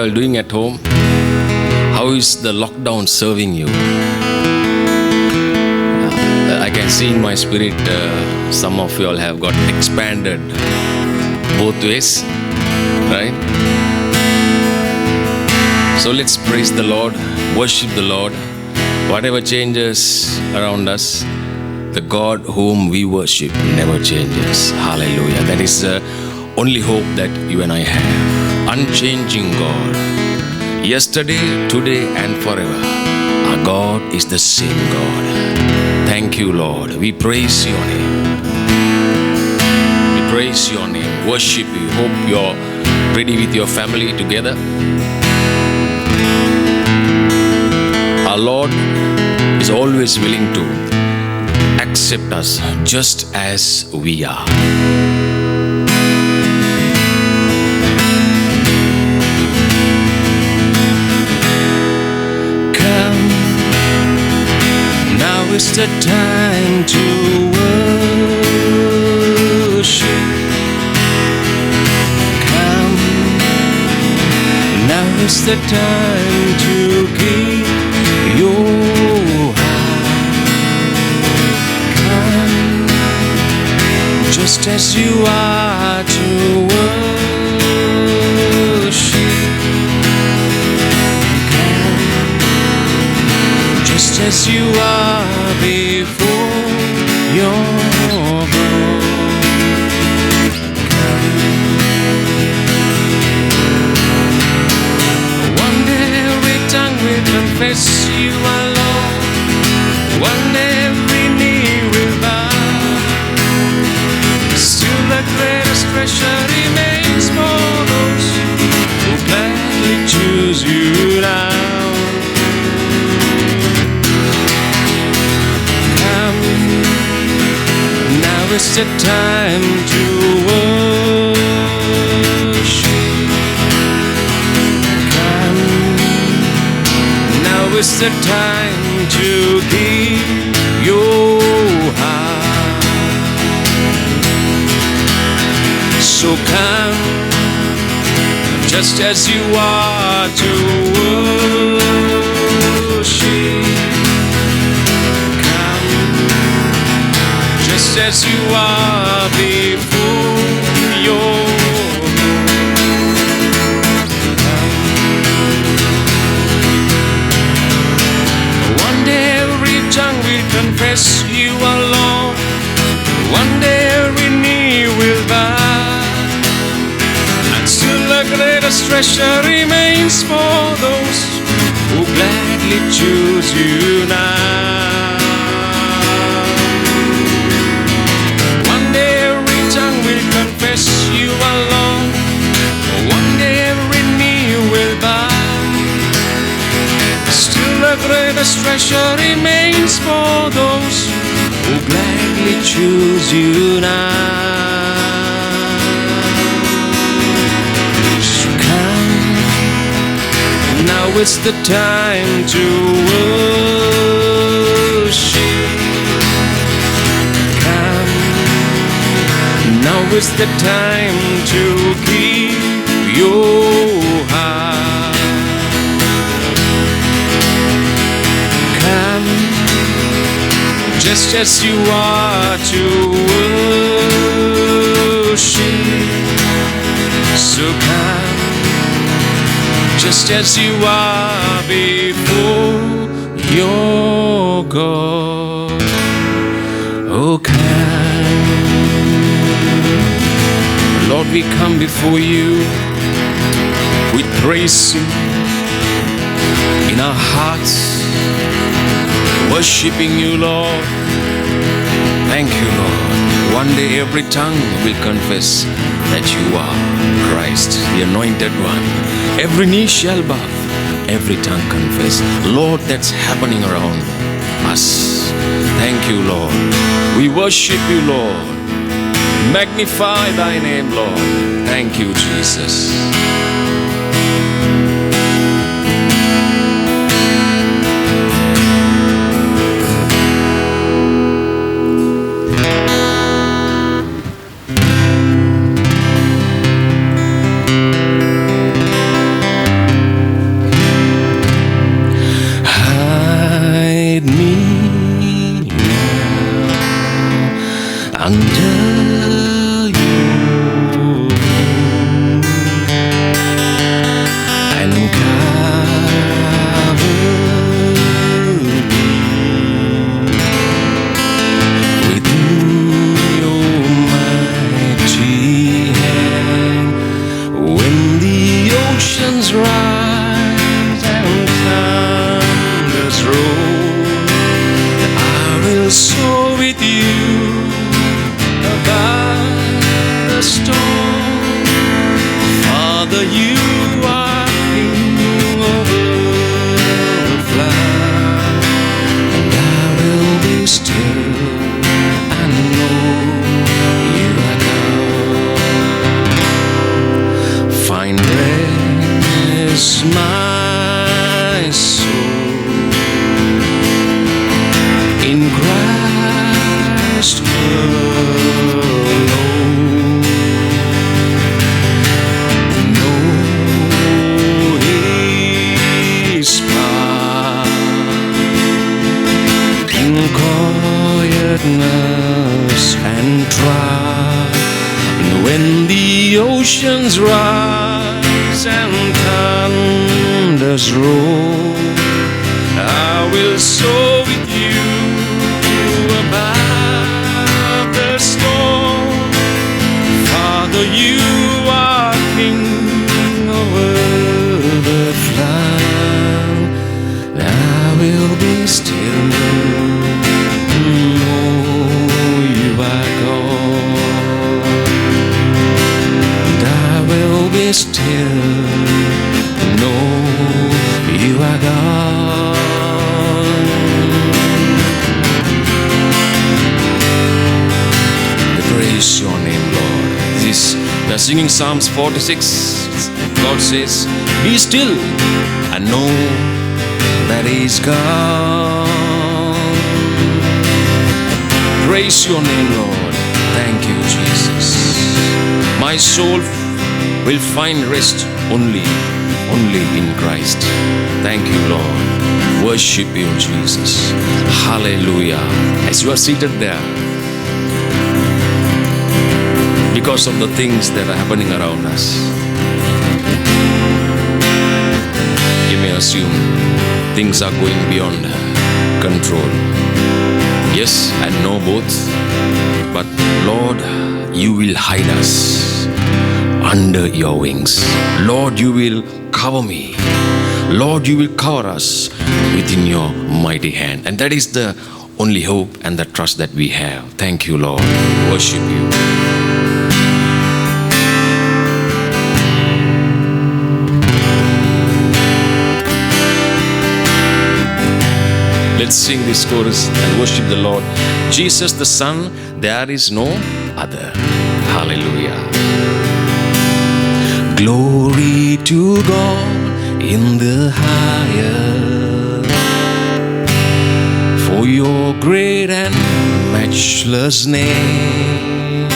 all doing at home? How is the lockdown serving you? I can see in my spirit some of you all have got expanded both ways, right? So let's praise the Lord, worship the Lord. Whatever changes around us, the God whom we worship never changes. Hallelujah. That is the only hope that you and I have. Unchanging God. Yesterday, today and forever. Our God is the same God. Thank you, Lord. We praise your name. We praise your name. Worship you. Hope you're ready with your family together. Our Lord is always willing to accept us just as we are. Come, now is the time to worship. Come, now is the time to give your heart. Come, just as you are to worship. Come, just as you are before your throne. Come, one day every tongue will confess you are Lord. One day every knee will bow. Still the greatest treasure remains for those who gladly choose you now. Come, now is the time to worship. Come, now is the time to give your heart. So come, just as you are to worship. Come, just as you are before your confess you are Lord. One day every knee will bow, and still the greatest treasure remains for those who gladly choose you now. One day every tongue will confess you are Lord. One day every knee will bow. Still the greatest treasure remains for those who gladly choose you now. So come, now is the time to worship. Come, now is the time to give your heart. Come, just as you are to worship. So come, just as you are before your God. Oh, come, Lord, we come before you with praise in our hearts, worshiping you, Lord. Thank you, Lord. One day every tongue will confess that you are Christ, the Anointed One. Every knee shall bow, every tongue confess. Lord, that's happening around us. Thank you, Lord. We worship you, Lord. Magnify thy name, Lord. Thank you, Jesus. with you above the storm. Father, you are King over the flood, and I will be still and know you are God. Find rest, my soul, in Christ alone. Know His power in quietness and trial, and when the oceans rise and thunders roar, I will soar with you above the storm. Father, you are King over the flood. I will be still, know you are God. And I will be still, know you are God. Praise your name, Lord. We are singing Psalms 46. God says, be still and know that He is God. Praise your name, Lord. Thank you, Jesus. My soul will find rest only in Christ. Thank you, Lord. Worship you, Jesus. Hallelujah. As you are seated there, because of the things that are happening around us, you may assume things are going beyond control. Yes and no both, but Lord, you will hide us under your wings. Lord, you will cover me. Lord, you will cover us within your mighty hand. And that is the only hope and the trust that we have. Thank you, Lord. Worship you. Let's sing this chorus and worship the Lord. Jesus the Son, there is no other. Hallelujah. Glory to God in the highest, for your great and matchless name.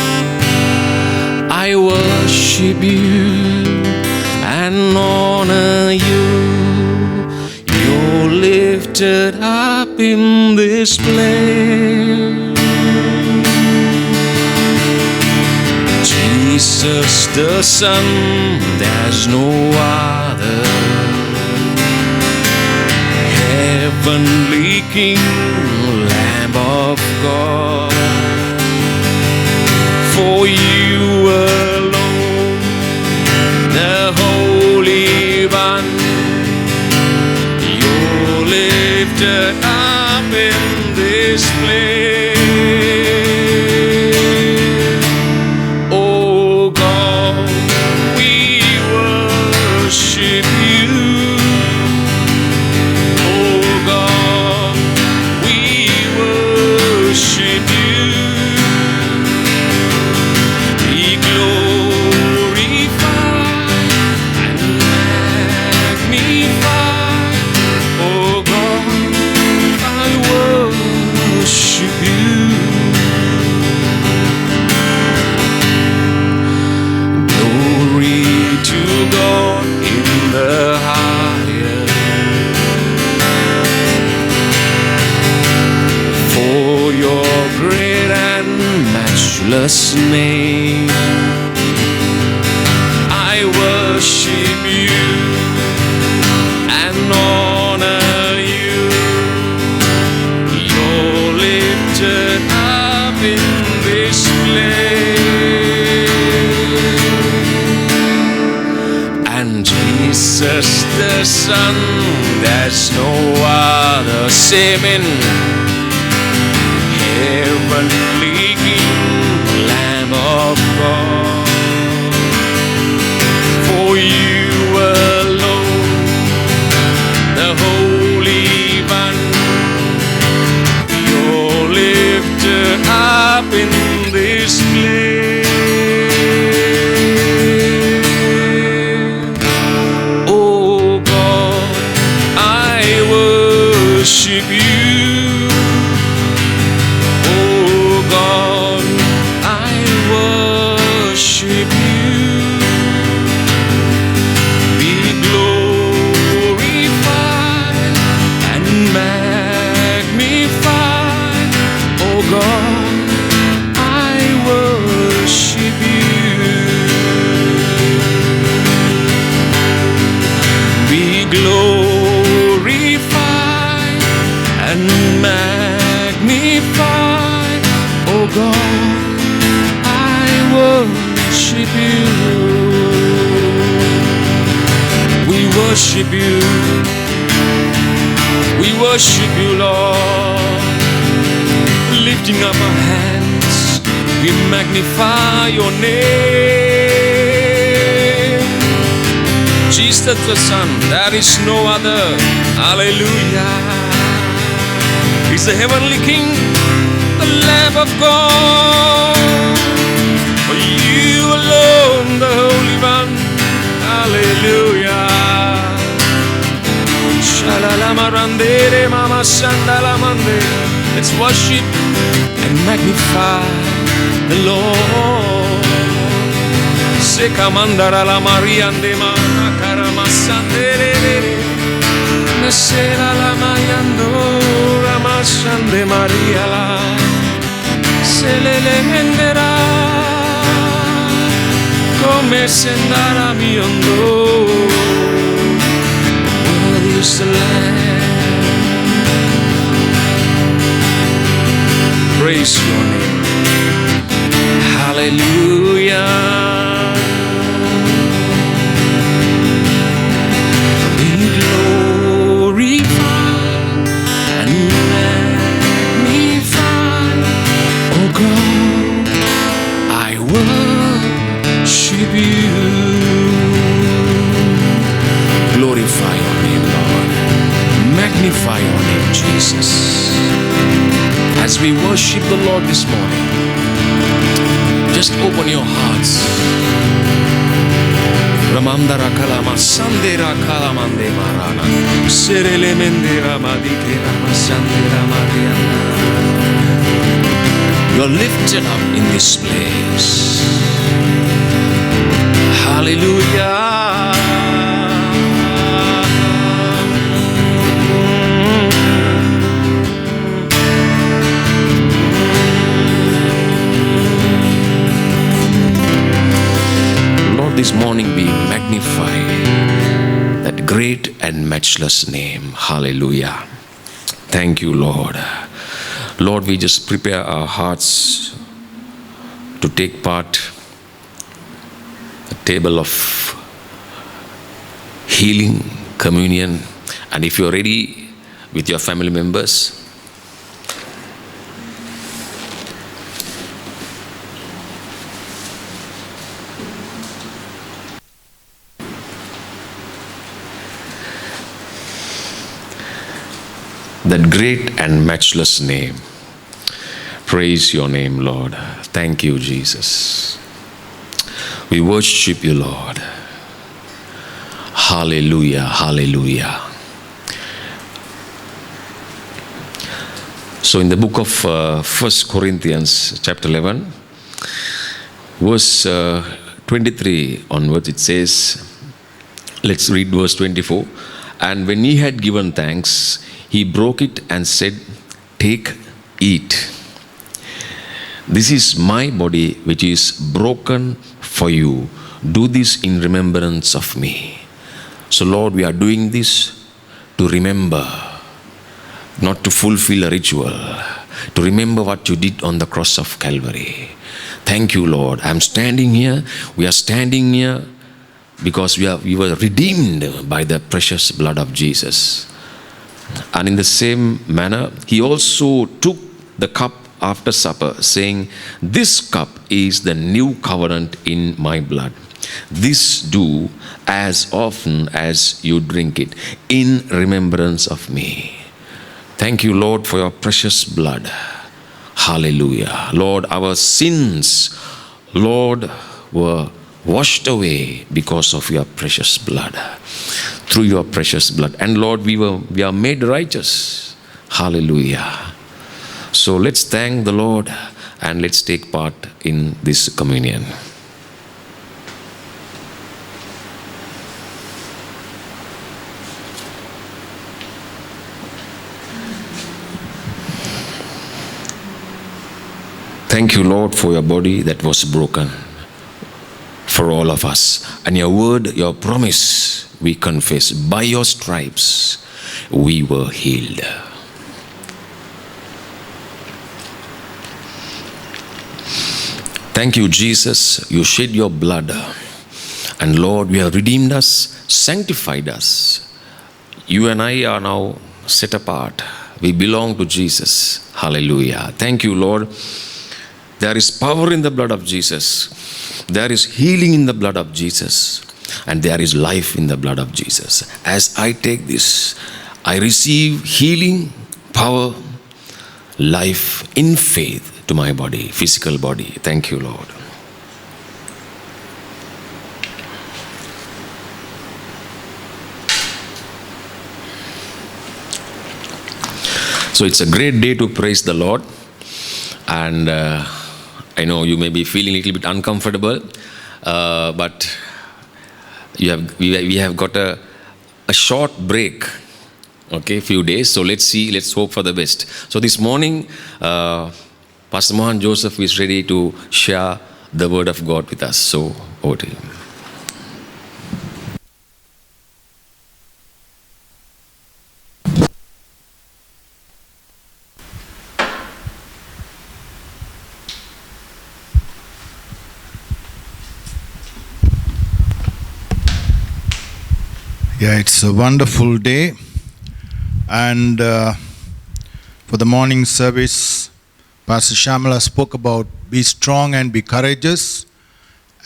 I worship you and honor you. You're lifted up in this place. Jesus the Son, there's no other. Heavenly King, Lamb of God. For you alone, the Holy One, you're lifted up in this place. Oh God, we worship you. Oh God, we worship you. Be glorified and magnified. Oh God, I worship you. Glory to God in the highest, for your great and matchless name. I worship you and honor you. You're lifted up in this place. And Jesus the Son, there's no other. Same in heavenly King, Lamb of God. For you alone, the Holy One, you're lifted up in this place. Oh God, I worship you. Oh God, I worship you. Be glorified and magnified. Oh God, I worship you. Be glorified and magnified. Oh God, I worship you. We worship you. We worship you, Lord. Lifting up our hands, we magnify your name. Jesus the Son, there is no other. Hallelujah. He's the heavenly King, the Lamb of God. For you alone, the Holy One. Hallelujah. Shalalamarandere mama sandalamande. Let's worship and magnify the Lord. Sekamandara la mariande mana karamasandere. Mesera la mayando ramasande Maria la. Selele mendera come sendara miondo. Worthy is the Lamb. Praise your name. Hallelujah. Be glorified and magnified. Oh God, I worship you. Glorify your name, Lord. Magnify your name, Jesus. As we worship the Lord this morning, just open your hearts. Ramandara kalama sandera kalamande marana. Serele mendera madikera masandera mariana. You're lifted up in this place. Hallelujah. This morning we magnify that great and matchless name. Hallelujah. Thank you, Lord. Lord, we just prepare our hearts to take part the table of healing, communion, and if you're ready with your family members, that great and matchless name. Praise your name, Lord. Thank you, Jesus. We worship you, Lord. Hallelujah, hallelujah. So in the book of 1 Corinthians chapter 11, verse 23 onwards, it says, let's read verse 24. And when he had given thanks, he broke it and said, "Take, eat. This is my body which is broken for you. Do this in remembrance of me." So Lord, we are doing this to remember, not to fulfill a ritual, to remember what you did on the cross of Calvary. Thank you, Lord. I'm standing here. We are standing here because we were redeemed by the precious blood of Jesus. And in the same manner, he also took the cup after supper, saying, "This cup is the new covenant in my blood. This do as often as you drink it in remembrance of me." Thank you, Lord, for your precious blood. Hallelujah. Lord, our sins, Lord, were washed away because of your precious blood. Through your precious blood. And Lord, we are made righteous. Hallelujah. So let's thank the Lord and let's take part in this communion. Thank you, Lord, for your body that was broken for all of us. And your word, your promise, we confess, by your stripes we were healed. Thank you, Jesus. You shed your blood. And Lord, you have redeemed us, sanctified us. You and I are now set apart. We belong to Jesus. Hallelujah. Thank you, Lord. There is power in the blood of Jesus. There is healing in the blood of Jesus. And there is life in the blood of Jesus. As I take this, I receive healing, power, life in faith to my body, physical body. Thank you, Lord. So it's a great day to praise the Lord. And I know you may be feeling a little bit uncomfortable, but we have got a short break, okay, few days. So let's hope for the best. So this morning, Pastor Mohan Joseph is ready to share the word of God with us. So over to him. Yeah, it's a wonderful day, and for the morning service, Pastor Shamala spoke about be strong and be courageous,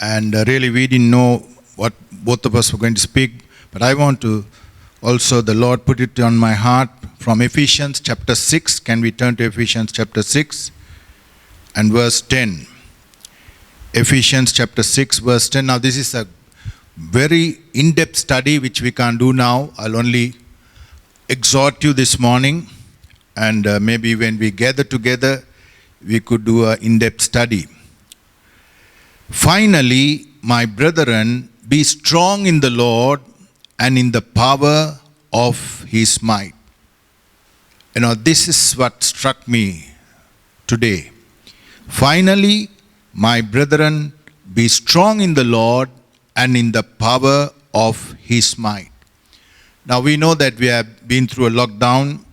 and really we didn't know what both of us were going to speak, but I want to also, the Lord put it on my heart from Ephesians chapter 6. Can we turn to Ephesians chapter 6 and verse 10? Ephesians chapter 6 verse 10. Now this is a very in-depth study which we can't do now. I'll only exhort you this morning, and maybe when we gather together we could do an in-depth study. Finally, my brethren, be strong in the Lord and in the power of his might. You know, this is what struck me today. Finally, my brethren, be strong in the Lord and in the power of his might. Now we know that we have been through a lockdown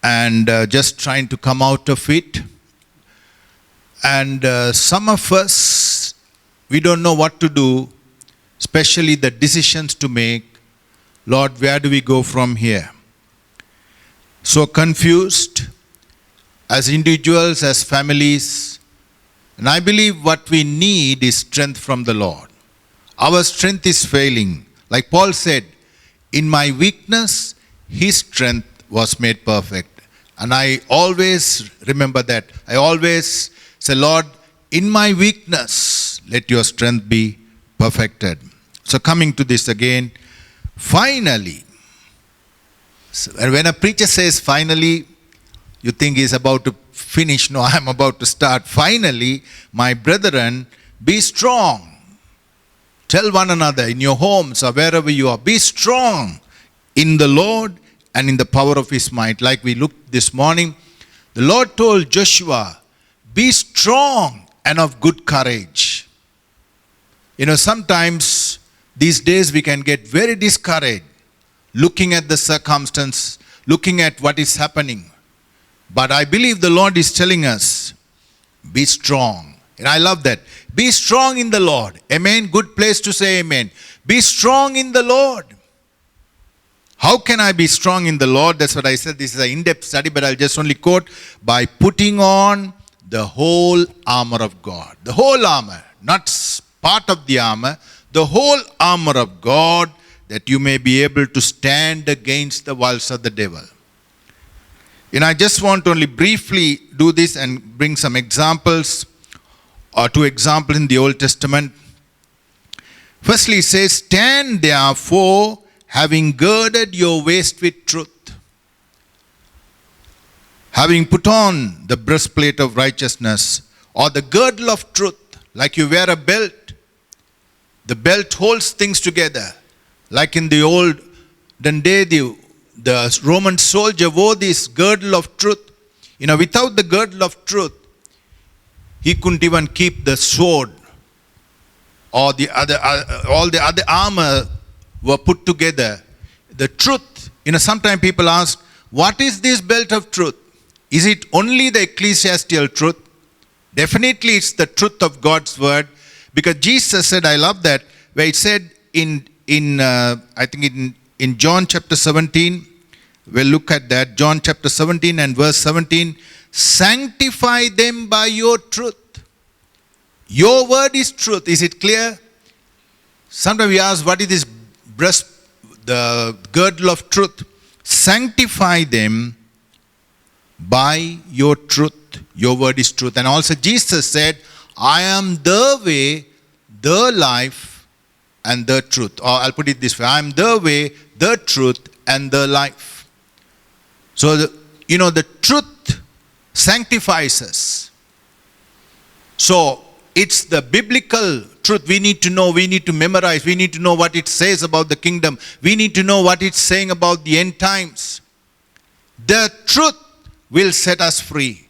and just trying to come out of it. And some of us, we don't know what to do, especially the decisions to make. Lord, where do we go from here? So confused as individuals, as families. And I believe what we need is strength from the Lord. Our strength is failing. Like Paul said, in my weakness, his strength was made perfect. And I always remember that. I always say, Lord, in my weakness, let your strength be perfected. So coming to this again, finally. And when a preacher says finally, you think he's about to finish. No, I'm about to start. Finally, my brethren, be strong. Tell one another in your homes or wherever you are, be strong in the Lord and in the power of his might. Like we looked this morning, the Lord told Joshua, be strong and of good courage. You know, sometimes these days we can get very discouraged looking at the circumstance, looking at what is happening. But I believe the Lord is telling us, be strong. And I love that. Be strong in the Lord. Amen. Good place to say amen. Be strong in the Lord. How can I be strong in the Lord? That's what I said. This is an in-depth study, but I'll just only quote, by putting on the whole armor of God. The whole armor, not part of the armor, the whole armor of God, that you may be able to stand against the wiles of the devil. I just want to only briefly do this and bring some examples, or two examples in the Old Testament. Firstly, it says, stand therefore, having girded your waist with truth, having put on the breastplate of righteousness, or the girdle of truth, like you wear a belt. The belt holds things together. Like in the olden day, the Roman soldier wore this girdle of truth. Without the girdle of truth, he couldn't even keep the sword, or all the other armor were put together. The truth, sometimes people ask, what is this belt of truth? Is it only the ecclesiastical truth? Definitely it's the truth of God's word, because Jesus said, I love that, where it said in John chapter 17, we'll look at that, John chapter 17 and verse 17, sanctify them by your truth. Your word is truth. Is it clear? Sometimes we ask, what is this the girdle of truth? Sanctify them by your truth. Your word is truth. And also Jesus said, I am the way, the life, and the truth. Or I'll put it this way, I am the way, the truth, and the life. So, the truth sanctifies us. So, it's the biblical truth we need to know, we need to memorize, we need to know what it says about the kingdom. We need to know what it's saying about the end times. The truth will set us free.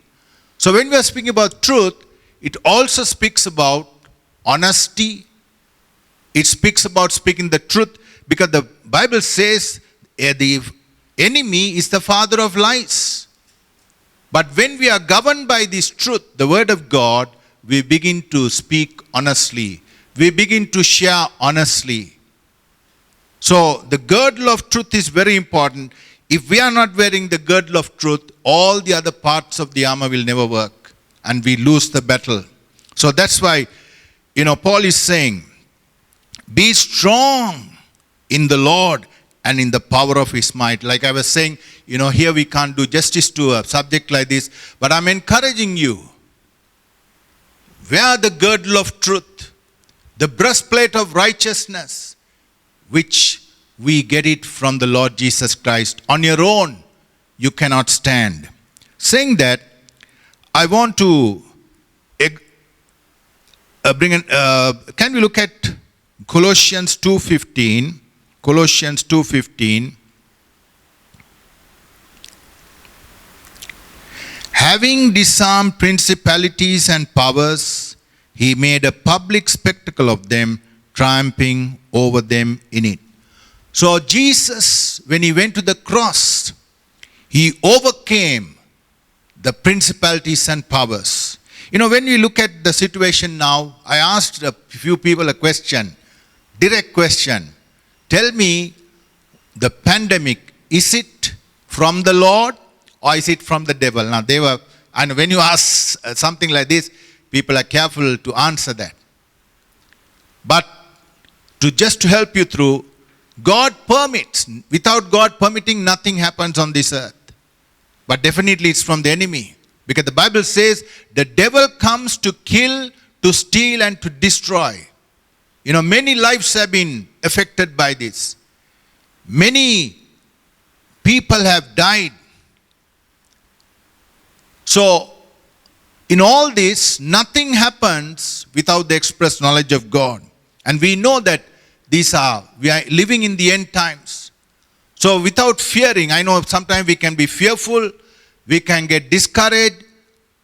So when we are speaking about truth, it also speaks about honesty. It speaks about speaking the truth, because the Bible says the enemy is the father of lies. But when we are governed by this truth, the word of God, we begin to speak honestly. We begin to share honestly. So the girdle of truth is very important. If we are not wearing the girdle of truth, all the other parts of the armor will never work, and we lose the battle. So that's why, Paul is saying, be strong in the Lord and in the power of his might. Like I was saying, here we can't do justice to a subject like this, but I'm encouraging you. Wear the girdle of truth, the breastplate of righteousness, which we get it from the Lord Jesus Christ. On your own, you cannot stand. Saying that, I want to can we look at Colossians 2:15? Colossians 2:15. Having disarmed principalities and powers, he made a public spectacle of them, triumphing over them in it. So Jesus, when he went to the cross, he overcame the principalities and powers. When we look at the situation now, I asked a few people a question, direct question. Tell me, the pandemic, is it from the Lord or is it from the devil? Now and when you ask something like this, people are careful to answer that. But just to help you through, God permits. Without God permitting, nothing happens on this earth. But definitely it's from the enemy. Because the Bible says the devil comes to kill, to steal, and to destroy. Many lives have been affected by this. Many people have died. So, in all this, nothing happens without the express knowledge of God. And we know that we are living in the end times. So without fearing, I know sometimes we can be fearful, we can get discouraged,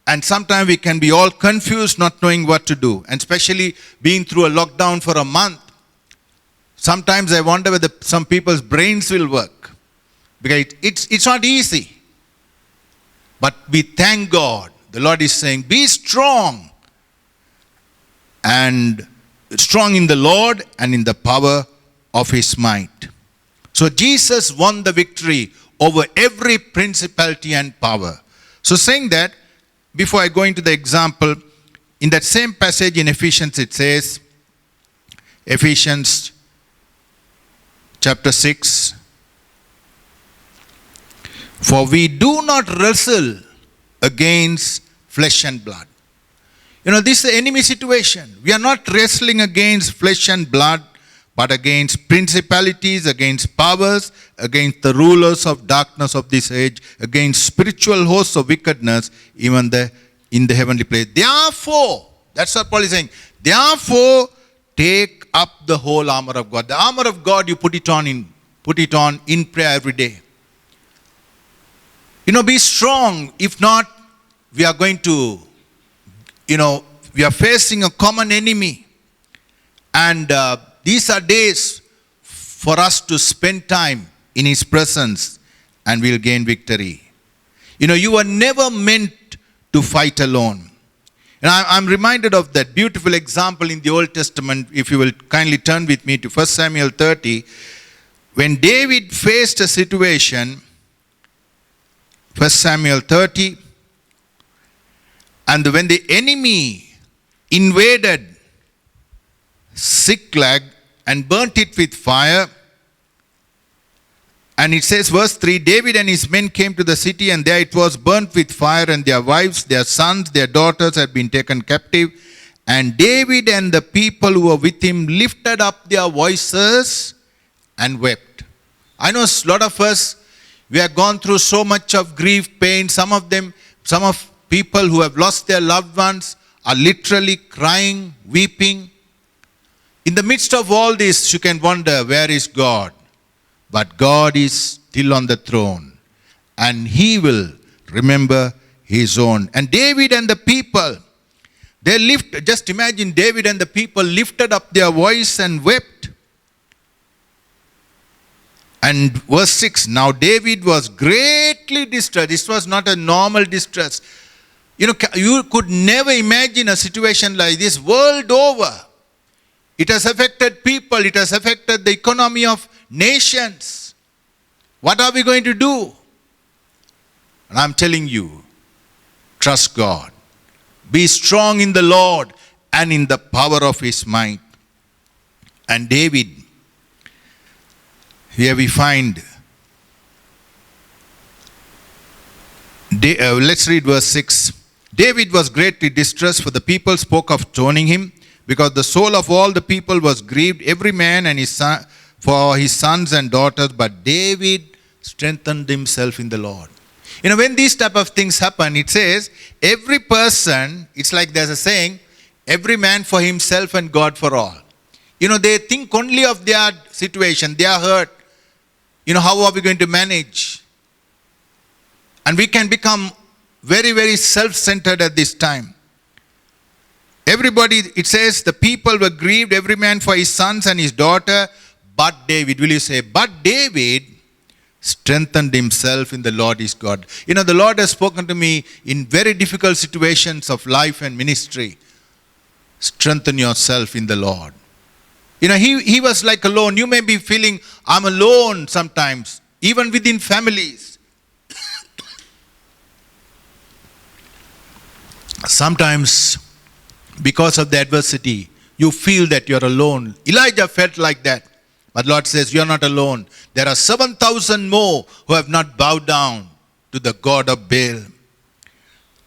and sometimes we can be all confused, not knowing what to do. And especially being through a lockdown for a month. Sometimes I wonder whether some people's brains will work. Because it's not easy. But we thank God. The Lord is saying, be strong. And strong in the Lord and in the power of his might. So Jesus won the victory over every principality and power. So saying that, before I go into the example, in that same passage in Ephesians it says, Ephesians chapter 6, for we do not wrestle against flesh and blood. This is the enemy situation. We are not wrestling against flesh and blood, but against principalities, against powers, against the rulers of darkness of this age, against spiritual hosts of wickedness, even in the heavenly place. Therefore, that's what Paul is saying. Therefore, take up the whole armor of God. The armor of God, you put it on in prayer every day. Be strong. If not, we are going to, we are facing a common enemy. And these are days for us to spend time in His presence and we'll gain victory. You are never meant to fight alone. And I'm reminded of that beautiful example in the Old Testament. If you will kindly turn with me to 1 Samuel 30. When David faced a situation, 1 Samuel 30, and when the enemy invaded Ziklag and burnt it with fire, and it says, verse 3, David and his men came to the city, and there it was burnt with fire, and their wives, their sons, their daughters had been taken captive. And David and the people who were with him lifted up their voices and wept. I know a lot of us, we have gone through so much of grief, pain. Some of people who have lost their loved ones are literally crying, weeping. In the midst of all this, you can wonder, where is God? But God is still on the throne, and He will remember His own. And David and the people, just imagine David and the people lifted up their voice and wept. And verse 6, now David was greatly distressed. This was not a normal distress. You could never imagine a situation like this world over. It has affected people. It has affected the economy of nations. What are we going to do? And I'm telling you, trust God. Be strong in the Lord and in the power of His might. And David, here we find, let's read verse 6. David was greatly distressed, for the people spoke of stoning him, because the soul of all the people was grieved, every man and his son, for his sons and daughters. But David strengthened himself in the Lord. When these type of things happen, it says, every person, it's like there's a saying, every man for himself and God for all. They think only of their situation, they are hurt. How are we going to manage? And we can become very, very self-centered at this time. Everybody, it says, the people were grieved, every man for his sons and his daughter. But David, will you say, but David strengthened himself in the Lord his God. The Lord has spoken to me in very difficult situations of life and ministry. Strengthen yourself in the Lord. He was like alone. You may be feeling, I'm alone sometimes, even within families. Sometimes, because of the adversity, you feel that you're alone. Elijah felt like that. But Lord says, you're not alone. There are 7,000 more who have not bowed down to the God of Baal.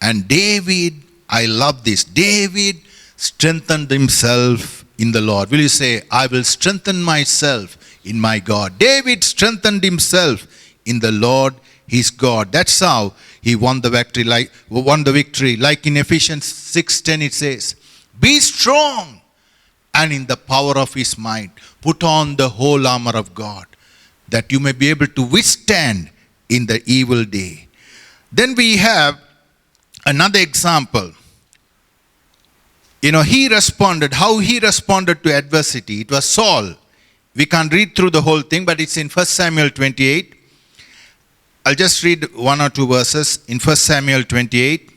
And David, I love this. David strengthened himself in the Lord. Will you say, I will strengthen myself in my God. David strengthened himself in the Lord his God. That's how he won the victory. Like in Ephesians 6:10 it says, be strong and in the power of His might. Put on the whole armor of God, that you may be able to withstand in the evil day. Then we have another example. How he responded to adversity. It was Saul. We can't read through the whole thing, but it's in 1 Samuel 28. I'll just read one or two verses. In 1 Samuel 28,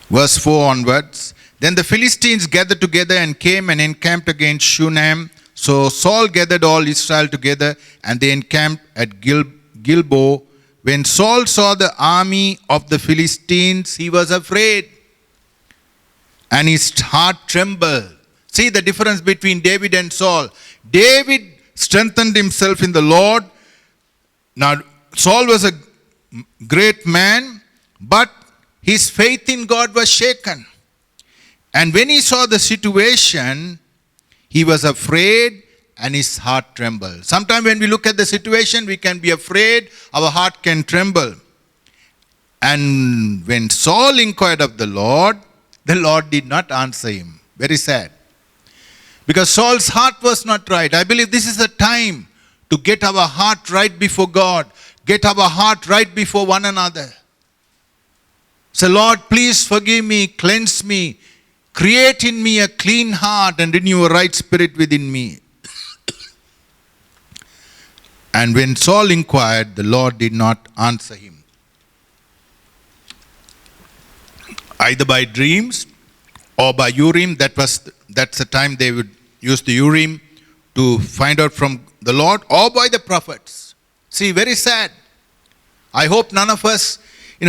verse 4 onwards. Then the Philistines gathered together and came and encamped against Shunem. So Saul gathered all Israel together, and they encamped at Gilboa. When Saul saw the army of the Philistines, he was afraid, and his heart trembled. See the difference between David and Saul. David strengthened himself in the Lord. Now, Saul was a great man, but his faith in God was shaken. And when he saw the situation, he was afraid and his heart trembled. Sometimes when we look at the situation, we can be afraid, our heart can tremble. And when Saul inquired of the Lord did not answer him. Very sad. Because Saul's heart was not right. I believe this is the time to get our heart right before God. Get our heart right before one another. Say, Lord, please forgive me, cleanse me, create in me a clean heart and renew a right spirit within me. And when Saul inquired, the Lord did not answer him. Either by dreams or by Urim, that's the time they would use the Urim to find out from the Lord, or by the prophets. See, very sad. I hope none of us,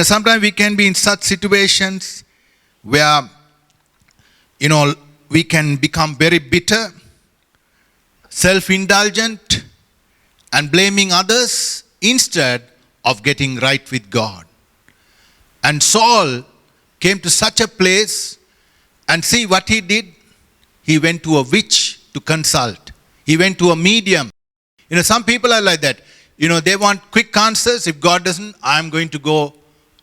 sometimes we can be in such situations where, we can become very bitter, self-indulgent, and blaming others instead of getting right with God. And Saul came to such a place, and see what he did. He went to a witch to consult. He went to a medium. Some people are like that. They want quick answers. If God doesn't, I'm going to go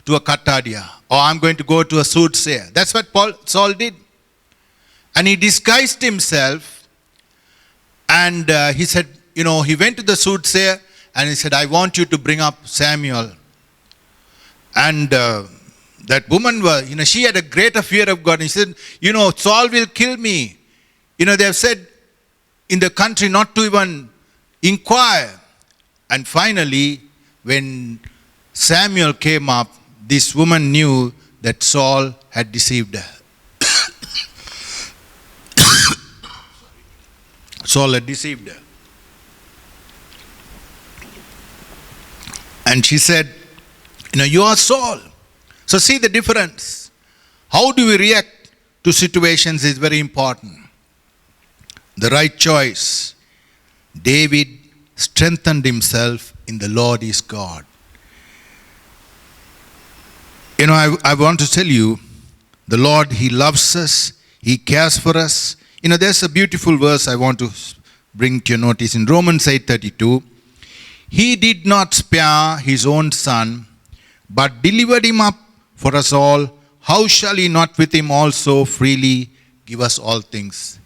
to a Katadia, or I'm going to go to a soothsayer. That's what Saul did. And he disguised himself, and he said, he went to the soothsayer, and he said, I want you to bring up Samuel. And that woman was, she had a greater fear of God. And she said, Saul will kill me. They have said in the country not to even inquire. And finally, when Samuel came up, this woman knew that Saul had deceived her. Saul had deceived her. And she said, you are Saul. So see the difference. How do we react to situations is very important. The right choice. David strengthened himself in the Lord his God. I want to tell you, the Lord, he loves us. He cares for us. There's a beautiful verse I want to bring to your notice in Romans 8:32. He did not spare his own son, but delivered him up for us all. How shall he not with him also freely give us all things?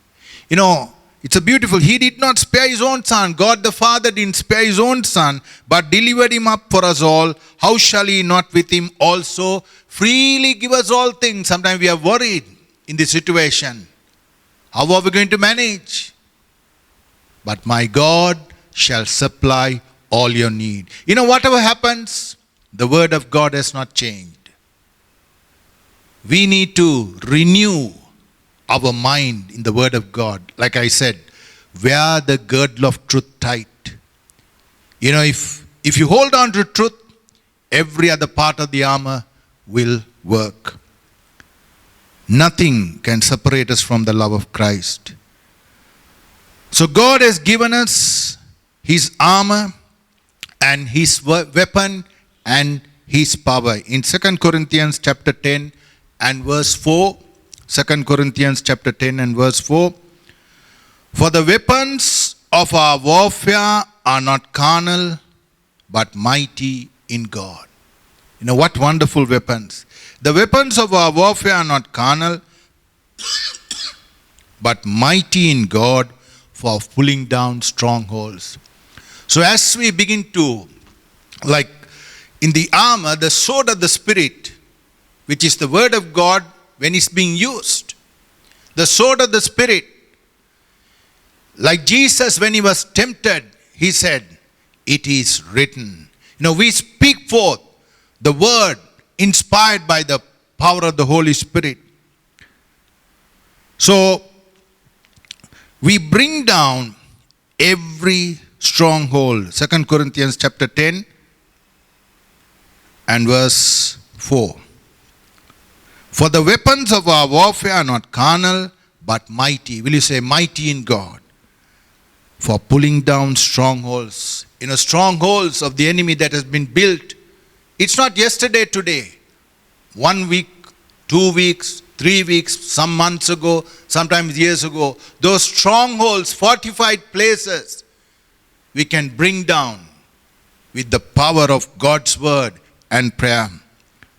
It's a beautiful, he did not spare his own son. God the Father didn't spare his own son, but delivered him up for us all. How shall he not with him also freely give us all things? Sometimes we are worried in this situation. How are we going to manage? But my God shall supply all your need. Whatever happens, the word of God has not changed. We need to renew our mind in the word of God. Like I said, wear the girdle of truth tight. If you hold on to truth, every other part of the armor will work. Nothing can separate us from the love of Christ. So God has given us his armor and his weapon and his power. In 2 Corinthians chapter 10 and verse 4, 2 Corinthians chapter 10 and verse 4, for the weapons of our warfare are not carnal, but mighty in God. What wonderful weapons. The weapons of our warfare are not carnal, but mighty in God for pulling down strongholds. So as we begin to, like in the armor, the sword of the Spirit, which is the word of God, when it's being used, the sword of the Spirit, like Jesus when he was tempted, he said, it is written. We speak forth the word inspired by the power of the Holy Spirit. So we bring down every stronghold. 2 Corinthians chapter 10 and verse 4. For the weapons of our warfare are not carnal, but mighty. Will you say mighty in God? For pulling down strongholds. Strongholds of the enemy that has been built. It's not yesterday, today. 1 week, 2 weeks, 3 weeks, some months ago, sometimes years ago. Those strongholds, fortified places, we can bring down with the power of God's word and prayer.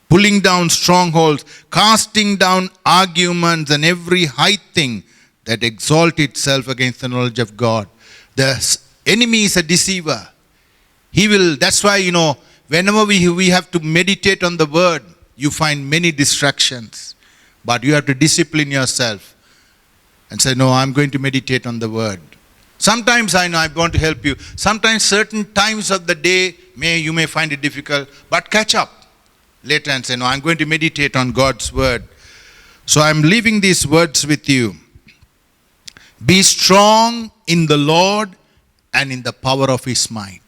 Pulling down strongholds, casting down arguments and every high thing that exalts itself against the knowledge of God. The enemy is a deceiver. That's why, whenever we have to meditate on the word, you find many distractions. But you have to discipline yourself and say, no, I'm going to meditate on the word. Sometimes I know I'm going to help you. Sometimes certain times of the day, you may find it difficult, but catch up later and say, no, I'm going to meditate on God's word. So I'm leaving these words with you. Be strong in the Lord and in the power of his might.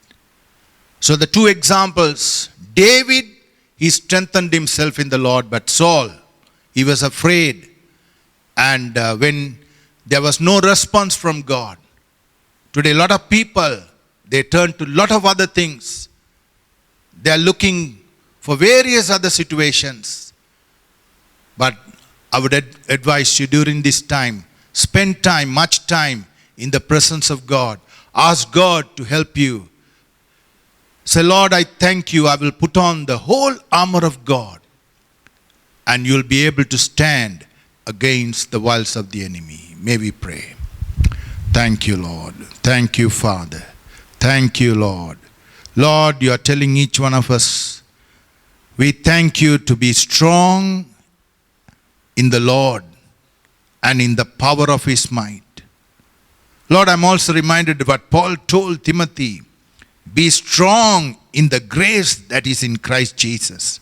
So the two examples, David, he strengthened himself in the Lord, but Saul, he was afraid. And when there was no response from God, today a lot of people, they turn to a lot of other things. They are looking for various other situations. But I would advise you during this time, spend time, much time in the presence of God. Ask God to help you. Say, Lord, I thank you. I will put on the whole armor of God. And you'll be able to stand against the wiles of the enemy. May we pray. Thank you, Lord. Thank you, Father. Thank you, Lord. Lord, you are telling each one of us, we thank you to be strong in the Lord and in the power of his might. Lord, I'm also reminded of what Paul told Timothy. Be strong in the grace that is in Christ Jesus.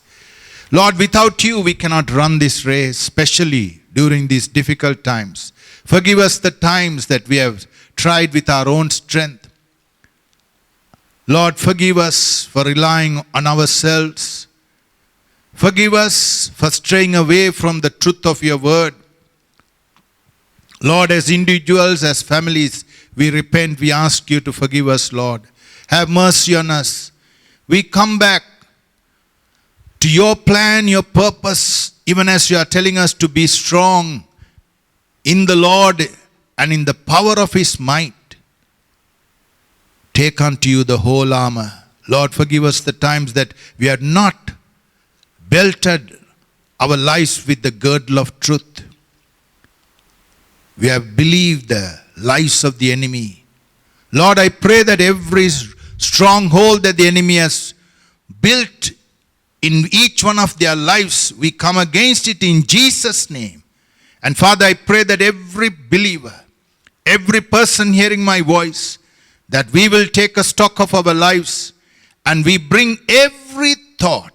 Lord, without you, we cannot run this race, especially during these difficult times. Forgive us the times that we have tried with our own strength. Lord, forgive us for relying on ourselves. Forgive us for straying away from the truth of your word. Lord, as individuals, as families, we repent. We ask you to forgive us, Lord. Have mercy on us. We come back to your plan, your purpose, even as you are telling us to be strong in the Lord and in the power of his might. Take unto you the whole armor. Lord, forgive us the times that we have not belted our lives with the girdle of truth. We have believed the lies of the enemy. Lord, I pray that every stronghold that the enemy has built in each one of their lives, we come against it in Jesus' name. And Father, I pray that every believer, every person hearing my voice, that we will take a stock of our lives and we bring every thought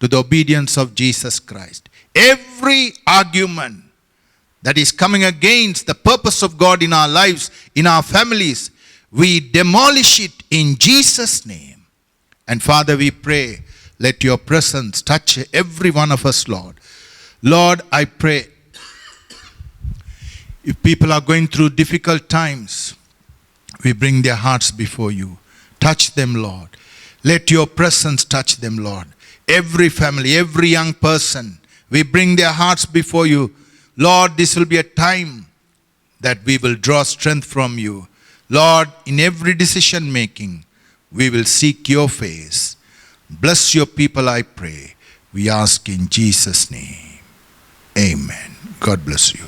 to the obedience of Jesus Christ. Every argument that is coming against the purpose of God in our lives, in our families, we demolish it in Jesus' name. And Father, we pray, let your presence touch every one of us, Lord. Lord, I pray, if people are going through difficult times, we bring their hearts before you. Touch them, Lord. Let your presence touch them, Lord. Every family, every young person, we bring their hearts before you. Lord, this will be a time that we will draw strength from you. Lord, in every decision making, we will seek your face. Bless your people, I pray. We ask in Jesus' name. Amen. God bless you.